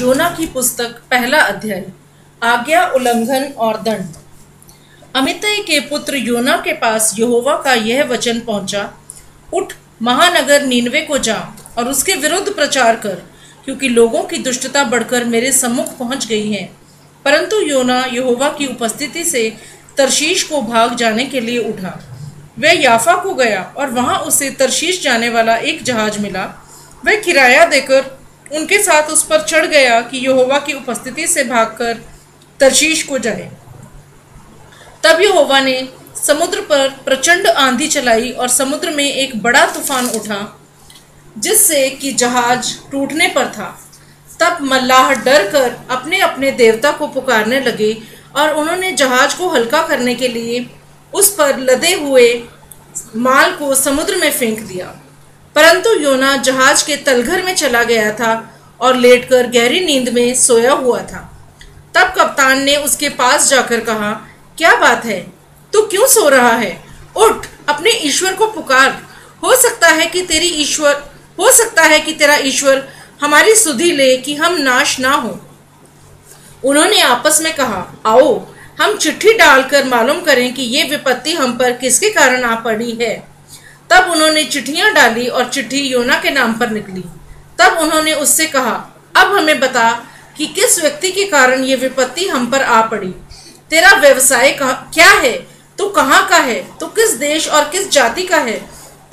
योना की पुस्तक पहला अध्याय। आज्ञा उल्लंघन और दंड। अमित्तई के पुत्र योना के पास यहोवा का यह वचन पहुंचा, उठ, महानगर नीनवे को जा और उसके विरुद्ध प्रचार कर, क्योंकि लोगों की दुष्टता बढ़कर मेरे सम्मुख पहुंच गई है। परंतु योना यहोवा की उपस्थिति से तरशीश को भाग जाने के लिए उठा। वह याफा को गया और वहां उसे तरशीश जाने वाला एक जहाज मिला। वह किराया देकर उनके साथ उस पर चढ़ गया कि यहोवा की उपस्थिति से भागकर तरशीश को जाए। तब यहोवा ने समुद्र पर प्रचंड आंधी चलाई और समुद्र में एक बड़ा तूफान उठा, जिससे कि जहाज टूटने पर था। तब मल्लाह डर कर अपने अपने देवता को पुकारने लगे और उन्होंने जहाज को हल्का करने के लिए उस पर लदे हुए माल को समुद्र में फेंक दिया। परंतु योना जहाज के तलघर में चला गया था और लेटकर गहरी नींद में सोया हुआ था। तब कप्तान ने उसके पास जाकर कहा, क्या बात है, तू क्यों सो रहा है? उठ, अपने ईश्वर को पुकार। हो सकता है कि तेरा ईश्वर हमारी सुधि ले कि हम नाश ना हो। उन्होंने आपस में कहा, आओ हम चिट्ठी डालकर मालूम करें कि ये विपत्ति हम पर किसके कारण आ पड़ी है। तब उन्होंने चिट्ठियां डाली और चिट्ठी योना के नाम पर निकली। तब उन्होंने उससे कहा, अब हमें बता कि किस व्यक्ति के कारण ये विपत्ति हम पर आ पड़ी। तेरा व्यवसाय क्या है? तू कहाँ का है? तू किस देश और किस जाति का है?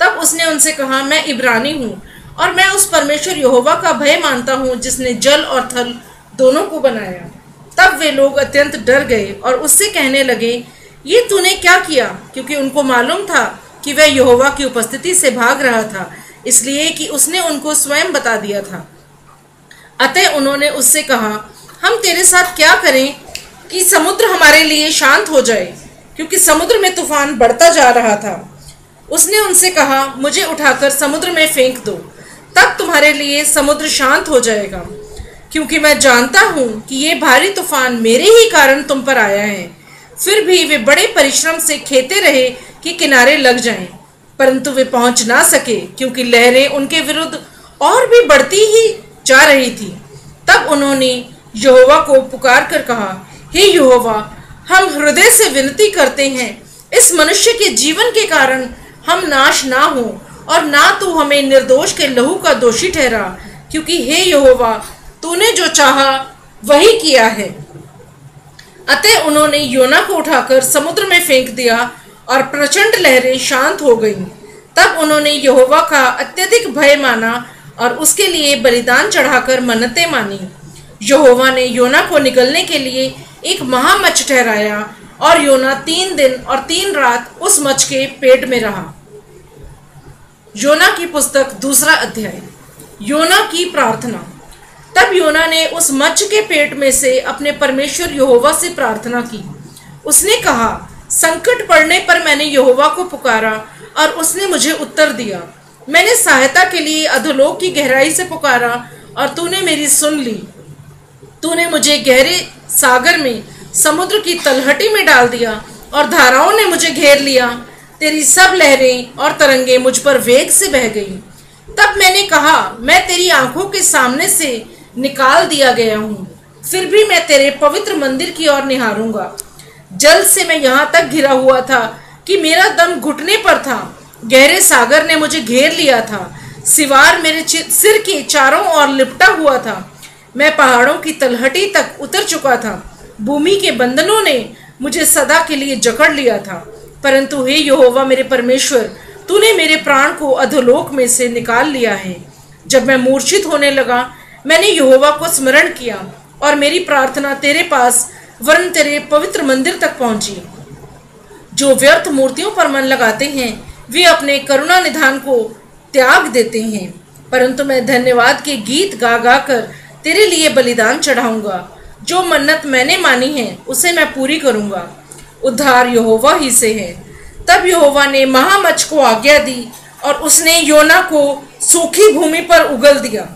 तब उसने उनसे कहा, मैं इब्रानी हूँ और मैं उस परमेश्वर यहोवा का भय मानता हूँ जिसने जल और थल दोनों को बनाया। तब वे लोग अत्यंत डर गए और उससे कहने लगे, ये तूने क्या किया? क्योंकि उनको मालूम था कि वह यहोवा की उपस्थिति से भाग रहा था, इसलिए कि उसने उनको स्वयं बता दिया था। अतः उन्होंने उससे कहा, हम तेरे साथ क्या करें कि समुद्र हमारे लिए शांत हो जाए, क्योंकि समुद्र में तूफान बढ़ता जा रहा था। उसने उनसे कहा, मुझे उठाकर समुद्र में फेंक दो, तब तुम्हारे लिए समुद्र शांत हो जाएगा, क्योंकि मैं जानता हूं कि ये भारी तूफान मेरे ही कारण तुम पर आया है। फिर भी वे बड़े परिश्रम से खेते रहे कि किनारे लग जाएं, परंतु वे पहुंच ना सके, क्योंकि लहरें उनके विरुद्ध और भी बढ़ती ही जा रही थी। तब उन्होंने यहोवा को पुकार कर कहा, हे यहोवा, हम हृदय से विनती करते हैं, इस मनुष्य के जीवन के कारण हम नाश ना हो और ना तू हमें निर्दोष के लहू का दोषी ठहरा, क्योंकि हे यहोवा, तूने जो चाहा वही किया है। अतः उन्होंने योना को उठाकर समुद्र में फेंक दिया और प्रचंड लहरें शांत हो गईं। तब उन्होंने यहोवा का अत्यधिक भय माना और उसके लिए बलिदान चढ़ाकर मन्नतें मानी। यहोवा ने योना को निकलने के लिए एक महामच्छ ठहराया और योना 3 दिन और 3 रात उस मच्छ के पेट में रहा। योना की पुस्तक दूसरा अध्याय। योना की प्रार्थना। तब योना ने उस मच्छ के पेट में से अपने परमेश्वर यहोवा से प्रार्थना की। उसने कहा, संकट पड़ने पर मैंने यहोवा को पुकारा और उसने मुझे उत्तर दिया। मैंने सहायता के लिए अधोलोक की गहराई से पुकारा और तूने मेरी सुन ली। तूने मुझे गहरे सागर में, समुद्र की तलहटी में डाल दिया और धाराओं ने मुझे घेर लिया। तेरी सब लहरें और तरंगे मुझ पर वेग से बह गईं। तब मैंने कहा, मैं तेरी आंखों के सामने से निकाल दिया गया हूँ, फिर भी मैं तेरे पवित्र मंदिर की ओर निहारूंगा। जल से मैं यहाँ तक घिरा हुआ था कि मेरा दम घुटने पर था। गहरे सागर ने मुझे घेर लिया था। सिवार मेरे सिर के चारों ओर लिपटा हुआ था। मैं पहाड़ों की तलहटी तक उतर चुका था। भूमि के बंधनों ने मुझे सदा के लिए जकड़ लिया था। परंतु हे यहोवा मेरे परमेश्वर, तूने मेरे प्राण को अधोलोक में से निकाल लिया है। जब मैं मूर्छित होने लगा, मैंने यहोवा को स्मरण किया और मेरी प्रार्थना तेरे पास वरन तेरे पवित्र मंदिर तक पहुंची। जो व्यर्थ मूर्तियों पर मन लगाते हैं, वे अपने करुणा निधान को त्याग देते हैं। परंतु मैं धन्यवाद के गीत गा गा कर तेरे लिए बलिदान चढ़ाऊंगा। जो मन्नत मैंने मानी है उसे मैं पूरी करूंगा। उद्धार यहोवा ही से है। तब यहोवा ने महामच्छ को आज्ञा दी और उसने योना को सूखी भूमि पर उगल दिया।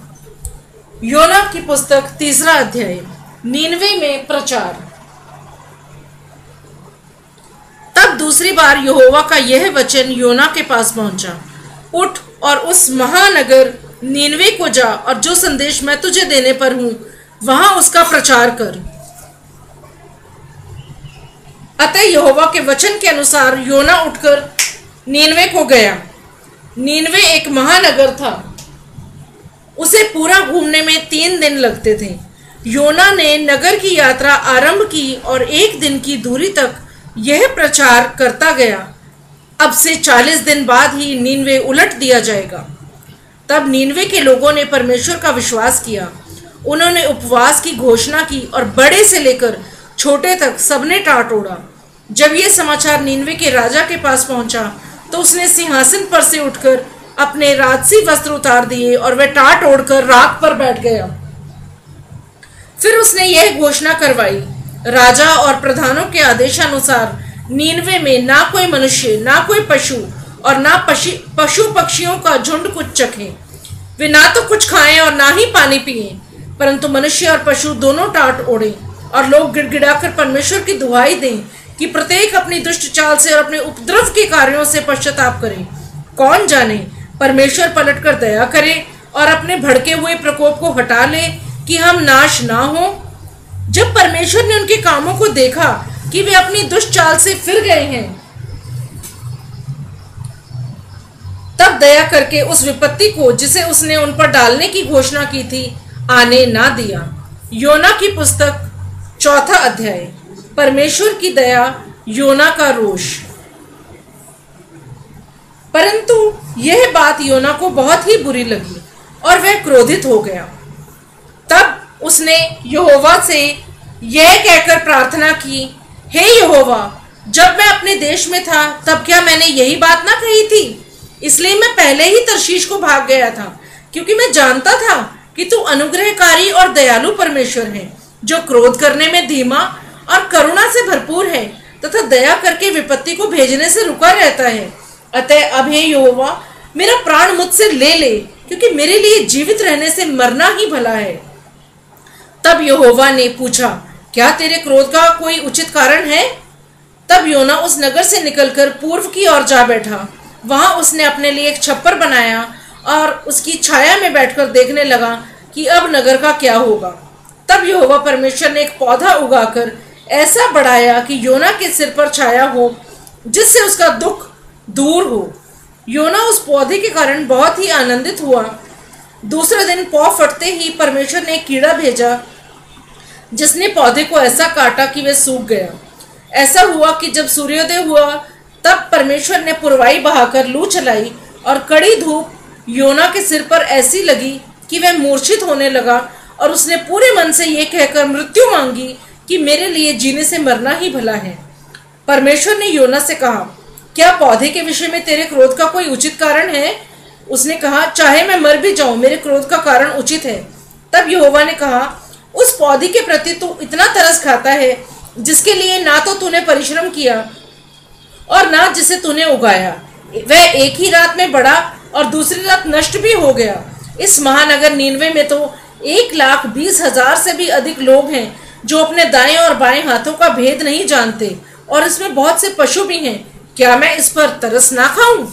योना की पुस्तक तीसरा अध्याय। नीनवे में प्रचार। तब दूसरी बार यहोवा का यह वचन योना के पास पहुंचा, उठ और उस महानगर नीनवे को जा और जो संदेश मैं तुझे देने पर हूँ वहां उसका प्रचार कर। अतः यहोवा के वचन के अनुसार योना उठकर नीनवे को गया। नीनवे एक महानगर था। उसे पूरा घूमने में 3 दिन लगते थे। योना ने नगर की यात्रा आरंभ की और 1 दिन की दूरी तक यह प्रचार करता गया, अब से 40 दिन बाद ही नीनवे उलट दिया जाएगा। तब नीनवे के लोगों ने परमेश्वर का विश्वास किया। उन्होंने उपवास की घोषणा की और बड़े से लेकर छोटे तक सबने टाट ओढ़ा। जब यह समाचार नीनवे के राजा के पास पहुंचा तो उसने सिंहासन पर से उठकर अपने राजसी वस्त्र उतार दिए और वह टाट ओढ़कर राख पर बैठ गया। फिर उसने यह घोषणा करवाई, राजा और प्रधानों के आदेशानुसार नीनवे में ना कोई मनुष्य, ना कोई पशु और ना पशु पक्षियों का झुंड कुछ चखे। वे ना तो कुछ खाएं और ना ही पानी पिएं, परंतु मनुष्य और पशु दोनों टाट ओढ़े और लोग गिड़गिड़ाकर परमेश्वर की दुहाई दें कि प्रत्येक अपनी दुष्ट चाल से और अपने उपद्रव के कार्यों से पश्चाताप करे। कौन जाने परमेश्वर पलटकर दया करे और अपने भड़के हुए प्रकोप को हटा ले कि हम नाश ना हो। जब परमेश्वर ने उनके कामों को देखा कि वे अपनी दुष्ट चाल से फिर गए हैं, तब दया करके उस विपत्ति को जिसे उसने उन पर डालने की घोषणा की थी आने ना दिया। योना की पुस्तक 4 अध्याय। परमेश्वर की दया, योना का रोष। परंतु यह बात योना को बहुत ही बुरी लगी और वह क्रोधित हो गया। तब उसने यहोवा से यह कहकर प्रार्थना की, हे यहोवा, जब मैं अपने देश में था तब क्या मैंने यही बात ना कही थी? इसलिए मैं पहले ही तर्शीश को भाग गया था, क्योंकि मैं जानता था कि तू अनुग्रहकारी और दयालु परमेश्वर है, जो क्रोध करने में धीमा और करुणा से भरपूर है तथा दया करके विपत्ति को भेजने से रुका रहता है। अतः अब हे यहोवा, मेरा प्राण मुझसे ले ले, क्योंकि मेरे लिए जीवित रहने से मरना ही भला है। तब यहोवा ने पूछा, क्या तेरे क्रोध का कोई उचित कारण है? तब योना उस नगर से निकलकर पूर्व की ओर जा बैठा। वहां उसने अपने लिए एक छप्पर बनाया और उसकी छाया में बैठकर देखने लगा कि अब नगर का क्या होगा। तब यहोवा परमेश्वर ने एक पौधा उगाकर ऐसा बढ़ाया कि योना के सिर पर छाया हो, जिससे उसका दुख दूर हो। योना उस पौधे के कारण बहुत ही आनंदित हुआ। दूसरे दिन पौ फटते ही परमेश्वर ने एक कीड़ा भेजा, जिसने पौधे को ऐसा काटा कि वह सूख गया। ऐसा हुआ कि जब सूर्योदय हुआ तब परमेश्वर ने पुरवाई बहाकर लू चलाई और कड़ी धूप योना के सिर पर ऐसी लगी कि वह मूर्छित होने लगा और उसने पूरे मन से यह कहकर मृत्यु मांगी कि मेरे लिए जीने से मरना ही भला है। परमेश्वर ने योना से कहा, क्या पौधे के विषय में तेरे क्रोध का कोई उचित कारण है? उसने कहा, चाहे मैं मर भी जाऊं, मेरे क्रोध का कारण उचित है। तब यहोवा ने कहा, उस पौधे के प्रति तू इतना तरस खाता है जिसके लिए ना तो तूने परिश्रम किया और ना जिसे तूने उगाया। वह एक ही रात में बढ़ा और दूसरी रात नष्ट भी हो गया। इस महानगर नीनवे में तो 1,20,000 से भी अधिक लोग हैं जो अपने दाएं और बाएं हाथों का भेद नहीं जानते, और इसमें बहुत से पशु भी हैं। क्या मैं इस पर तरस ना खाऊं?